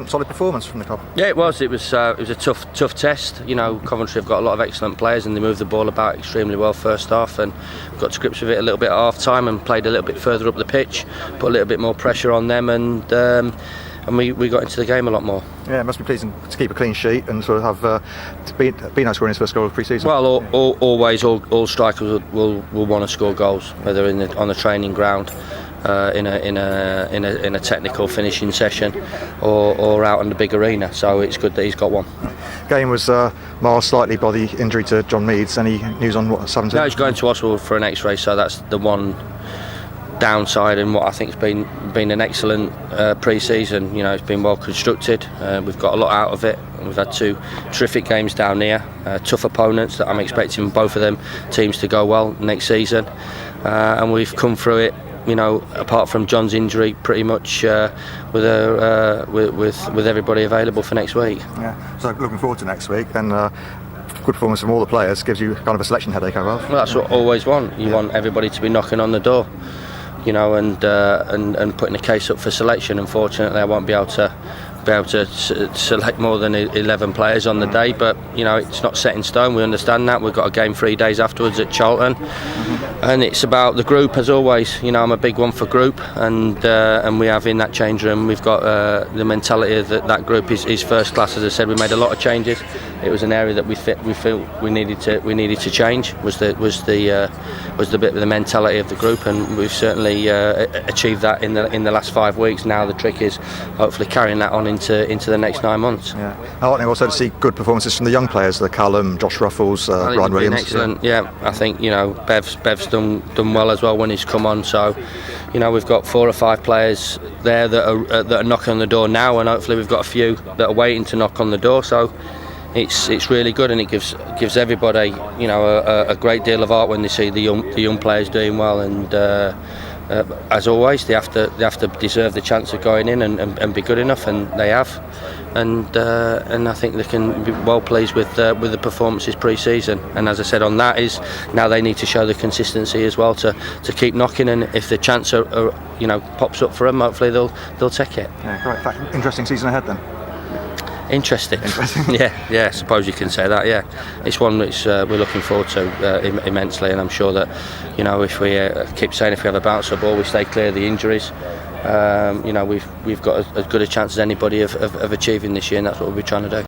Solid performance from the club. Yeah, it was. It was a tough test. You know, Coventry have got a lot of excellent players and they moved the ball about extremely well first half, and got to grips with it a little bit at half time and played a little bit further up the pitch, put a little bit more pressure on them, and we got into the game a lot more. Yeah, it must be pleasing to keep a clean sheet and sort of have Bino scoring his first goal of pre-season. Well, always all strikers will want to score goals, whether on the training ground, in a technical finishing session, or out on the big arena. So it's good that he's got one. Game was marred slightly by the injury to John Meads. Any news on what's happened to him? No, he's going to hospital for an X-ray, so that's the one downside in what I think has been an excellent pre-season. You know, it's been well constructed. We've got a lot out of it. We've had 2 terrific games down here, tough opponents that I'm expecting both of them teams to go well next season, and we've come through it, you know, apart from John's injury, pretty much with everybody available for next week. Yeah. So looking forward to next week, and good performance from all the players gives you kind of a selection headache, I guess. Well, that's what I always want. You want everybody to be knocking on the door, you know, and putting a case up for selection. Unfortunately, I won't be able to select more than 11 players on the day, but you know, it's not set in stone. We understand that. We've got a game 3 days afterwards at Charlton, and it's about the group as always. You know, I'm a big one for group, and we have in that change room, we've got the mentality that group is first class. As I said, we made a lot of changes. It was an area that we feel we needed to change. Was the bit of the mentality of the group, and we've certainly achieved that in the last 5 weeks. Now the trick is hopefully carrying that on into the next 9 months. Yeah, I want also to see good performances from the young players, the Callum, Josh Ruffles, Ryan Williams. Excellent. Yeah, I think, you know, Bev's done well as well when he's come on. So, you know, we've got 4 or 5 players there that are knocking on the door now, and hopefully we've got a few that are waiting to knock on the door. So it's really good, and it gives everybody, you know, a great deal of art when they see the young players doing well, and as always they have to deserve the chance of going in and be good enough, and they have, and I think they can be well pleased with the performances pre-season. And as I said on that is now they need to show the consistency as well to keep knocking, and if the chance you know, pops up for them, hopefully they'll take it. Yeah, great. Interesting season ahead then. Interesting. yeah, I suppose you can say that. Yeah, it's one which we're looking forward to immensely, and I'm sure that, you know, if we keep saying if we have a bouncer ball, we stay clear of the injuries. You know, we've got as good a chance as anybody of achieving this year, and that's what we'll be trying to do.